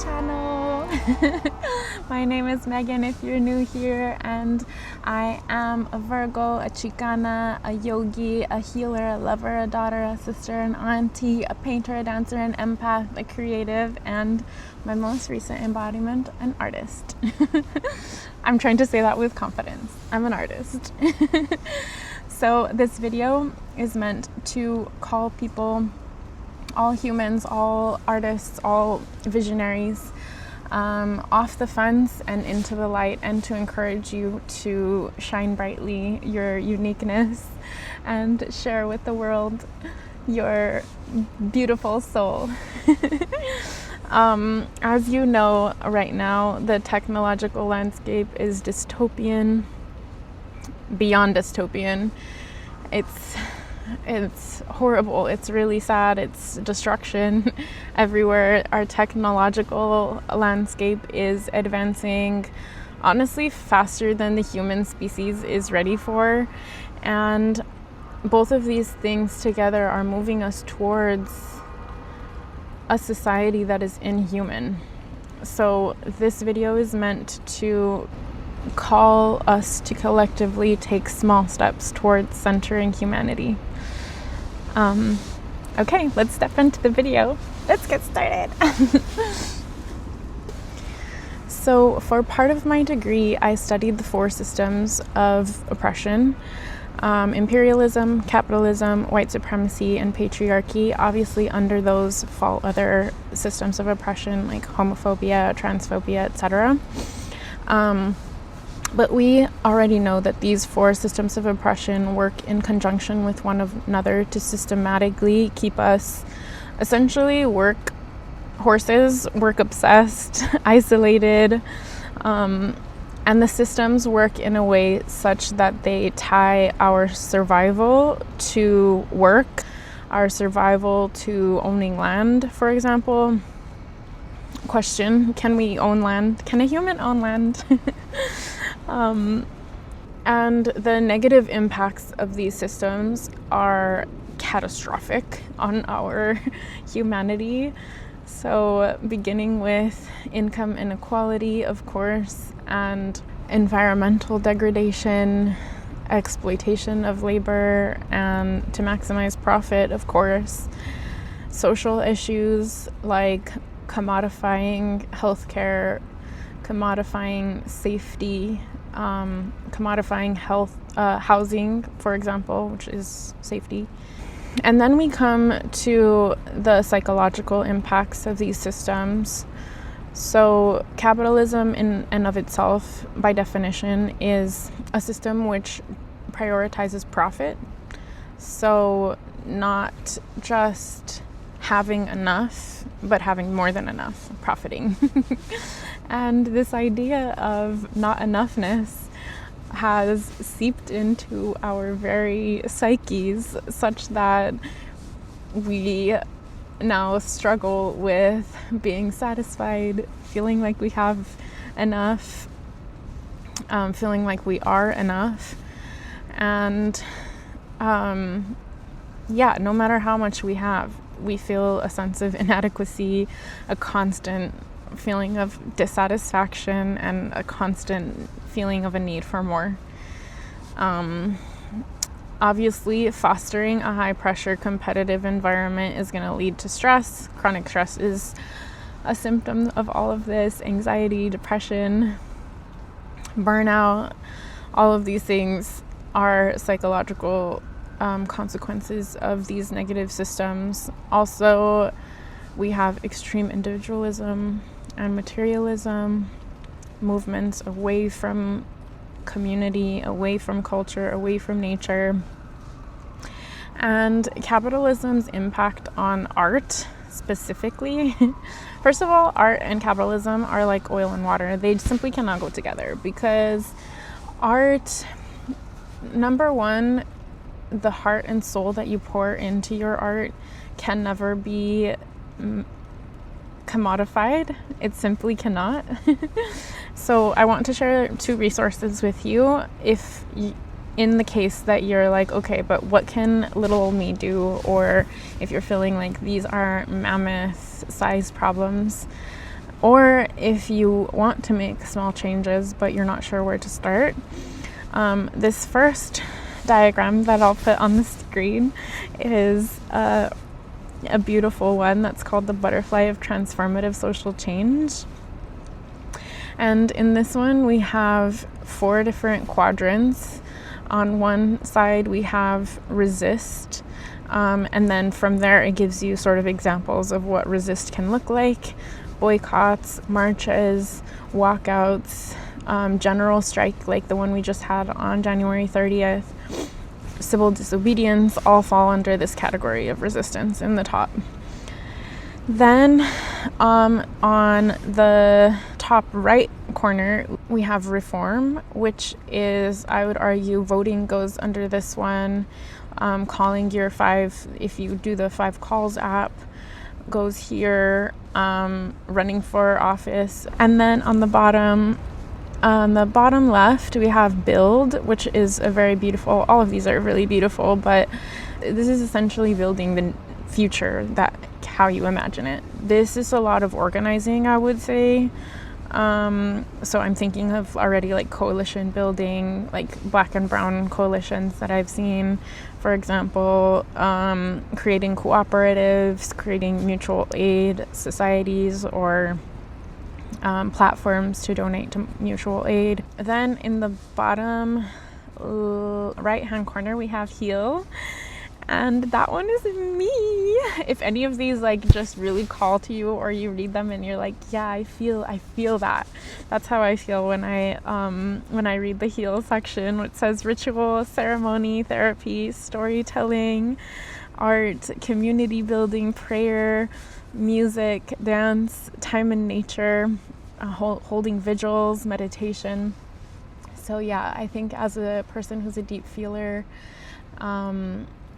channel. My name is Megan if you're new here, and I am a Virgo, a Chicana, a yogi, a healer, a lover, a daughter, a sister, an auntie, a painter, a dancer, an empath, a creative, and my most recent embodiment, an artist. I'm trying to say that with confidence. I'm an artist. So this video is meant to call people, all humans, all artists, all visionaries, off the fence and into the light, and to encourage you to shine brightly your uniqueness and share with the world your beautiful soul. As you know, right now, the technological landscape is dystopian, beyond dystopian. It's horrible. It's really sad. It's destruction everywhere. Our technological landscape is advancing, honestly, faster than the human species is ready for. And both of these things together are moving us towards a society that is inhuman. So this video is meant to call us to collectively take small steps towards centering humanity. Okay, let's step into the video. Let's get started. So for part of my degree, I studied the 4 systems of oppression: imperialism, capitalism, white supremacy, and patriarchy. Obviously, under those fall other systems of oppression like homophobia, transphobia, etc. But we already know that these 4 systems of oppression work in conjunction with one another to systematically keep us essentially work obsessed, isolated, and the systems work in a way such that they tie our survival to work, our survival to owning land, for example. Question: can we own land? Can a human own land? And the negative impacts of these systems are catastrophic on our humanity. So beginning with income inequality, of course, and environmental degradation, exploitation of labor, and to maximize profit, of course. Social issues like commodifying healthcare, commodifying safety, commodifying housing, for example, which is safety. And then we come to the psychological impacts of these systems. So capitalism in and of itself, by definition, is a system which prioritizes profit. So not just having enough, but having more than enough, profiting. And this idea of not enoughness has seeped into our very psyches such that we now struggle with being satisfied, feeling like we have enough, feeling like we are enough. And no matter how much we have, we feel a sense of inadequacy, a constant feeling of dissatisfaction, and a constant feeling of a need for more. Obviously, fostering a high-pressure competitive environment is going to lead to stress. Chronic stress is a symptom of all of this: anxiety, depression, burnout. All of these things are psychological consequences of these negative systems. Also, we have extreme individualism and materialism, movements away from community, away from culture, away from nature. And capitalism's impact on art specifically. First of all, art and capitalism are like oil and water. They simply cannot go together, because art, number one, the heart and soul that you pour into your art can never be commodified. It simply cannot. So I want to share 2 resources with you if in the case that you're like, okay, but what can little old me do? Or if you're feeling like these are mammoth size problems, Or if you want to make small changes but you're not sure where to start, this first diagram that I'll put on the screen is a beautiful one that's called the butterfly of transformative social change. And in this one we have 4 different quadrants. On one side we have resist, and then from there it gives you sort of examples of what resist can look like: boycotts, marches, walkouts, general strike like the one we just had on January 30th, civil disobedience, all fall under this category of resistance in the top. Then on the top right corner we have reform, which is, I would argue, voting goes under this one. Calling your 5, if you do the 5 calls app, goes here. Running for office. And then on the bottom left we have build, which is a very beautiful, all of these are really beautiful, but this is essentially building the future, that how you imagine it. This is a lot of organizing, I would say. So I'm thinking of already like coalition building, like black and brown coalitions that I've seen, for example, creating cooperatives, creating mutual aid societies, or platforms to donate to mutual aid. Then in the bottom right hand corner we have heal, and that one is me. If any of these like just really call to you, or you read them and you're like, yeah, I feel that. That's how I feel when I read the heal section, which says ritual, ceremony, therapy, storytelling, art, community building, prayer, music, dance, time in nature, holding vigils, meditation. So yeah, I think as a person who's a deep feeler,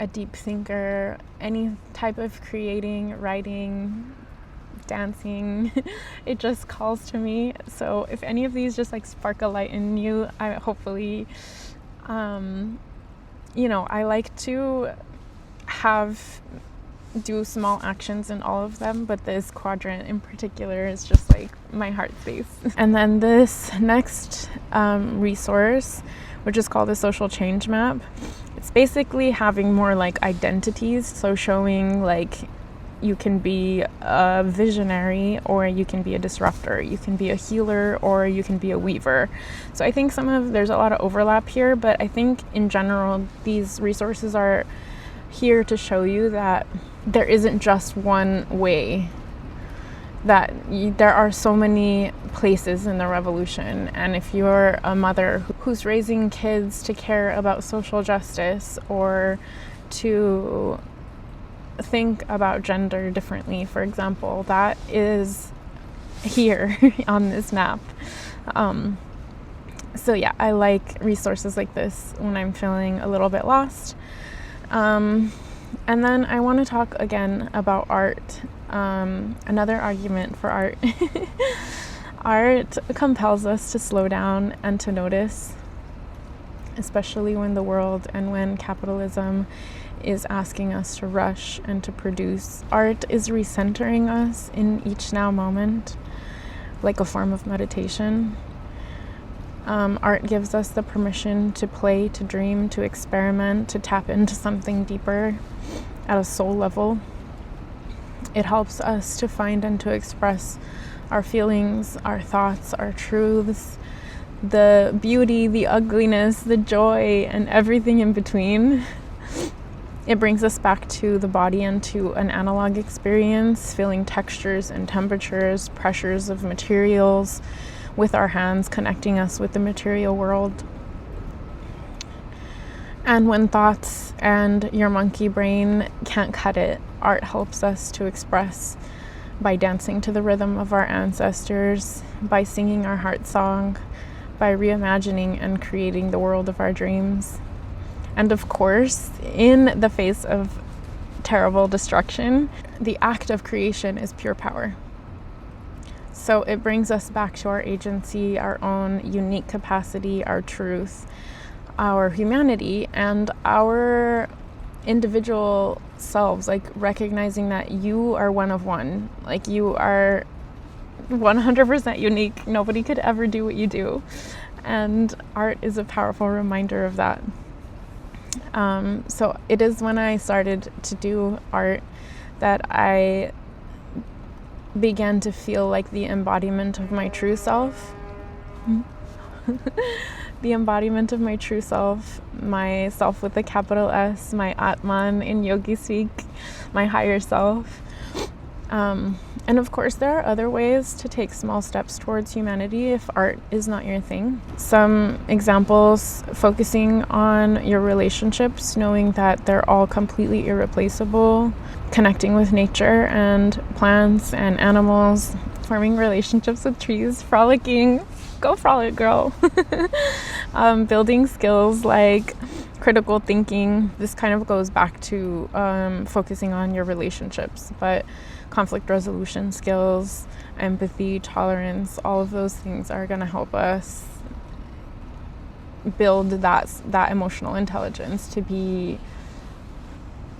a deep thinker, any type of creating, writing, dancing, it just calls to me. So if any of these just like spark a light in you, I hopefully, I like to do small actions in all of them, but this quadrant in particular is just like my heart space. And then this next resource, which is called the social change map, it's basically having more like identities, so showing like you can be a visionary, or you can be a disruptor, you can be a healer, or you can be a weaver. So I think there's a lot of overlap here, but I think in general these resources are here to show you that there isn't just one way, that there are so many places in the revolution. And if you're a mother who's raising kids to care about social justice, or to think about gender differently, for example, that is here on this map. So yeah, I like resources like this when I'm feeling a little bit lost. And then I want to talk again about art. Another argument for art. Art compels us to slow down and to notice, especially when the world and when capitalism is asking us to rush and to produce. Art is recentering us in each now moment, like a form of meditation. Art gives us the permission to play, to dream, to experiment, to tap into something deeper at a soul level. It helps us to find and to express our feelings, our thoughts, our truths, the beauty, the ugliness, the joy, and everything in between. It brings us back to the body and to an analog experience, feeling textures and temperatures, pressures of materials with our hands, connecting us with the material world. And when thoughts and your monkey brain can't cut it, art helps us to express by dancing to the rhythm of our ancestors, by singing our heart song, by reimagining and creating the world of our dreams. And of course, in the face of terrible destruction, the act of creation is pure power. So it brings us back to our agency, our own unique capacity, our truth, our humanity, and our individual selves, like recognizing that you are one of one, like you are 100% unique. Nobody could ever do what you do. And art is a powerful reminder of that. So it is when I started to do art that I began to feel like the embodiment of my true self. The embodiment of my true self, my self with a capital S, my Atman in yogi speak, my higher self. And of course, there are other ways to take small steps towards humanity if art is not your thing. Some examples: focusing on your relationships, knowing that they're all completely irreplaceable, connecting with nature and plants and animals, forming relationships with trees, frolicking. Go frolic, girl. Building skills like critical thinking. This kind of goes back to focusing on your relationships, but conflict resolution skills, empathy, tolerance, all of those things are going to help us build that emotional intelligence to be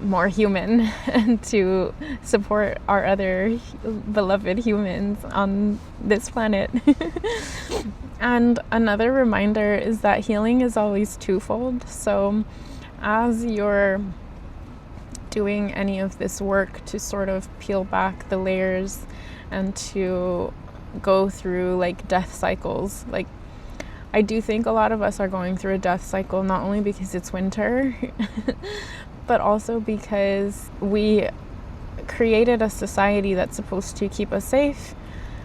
more human and to support our other beloved humans on this planet. And another reminder is that healing is always twofold. So as you're doing any of this work to sort of peel back the layers and to go through like death cycles, like I do think a lot of us are going through a death cycle, not only because it's winter but also because we created a society that's supposed to keep us safe,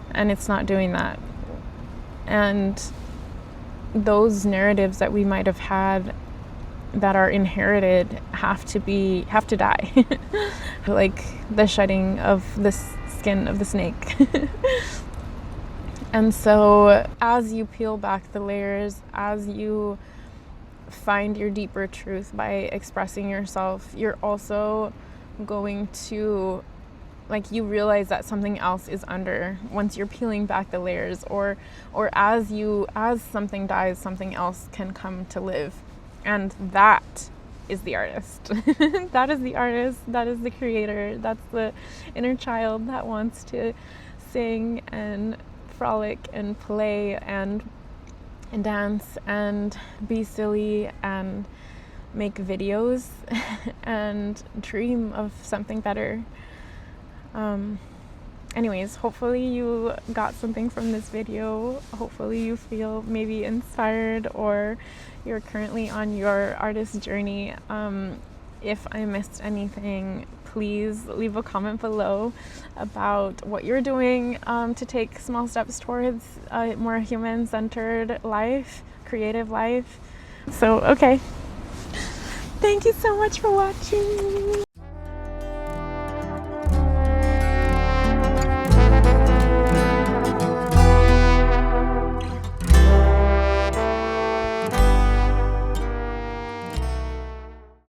and it's not doing that. And those narratives that we might have had that are inherited have to die. Like the shedding of the skin of the snake. And so as you peel back the layers, as you find your deeper truth by expressing yourself, you're also going to, like, you realize that something else is under once you're peeling back the layers, or as something dies, something else can come to live. And that is the artist. That is the artist, that is the creator, that's the inner child that wants to sing and frolic and play and dance and be silly and make videos and dream of something better. Anyways, hopefully you got something from this video. Hopefully you feel maybe inspired, or you're currently on your artist journey. If I missed anything, please leave a comment below about what you're doing to take small steps towards a more human-centered life, creative life. So, okay. Thank you so much for watching.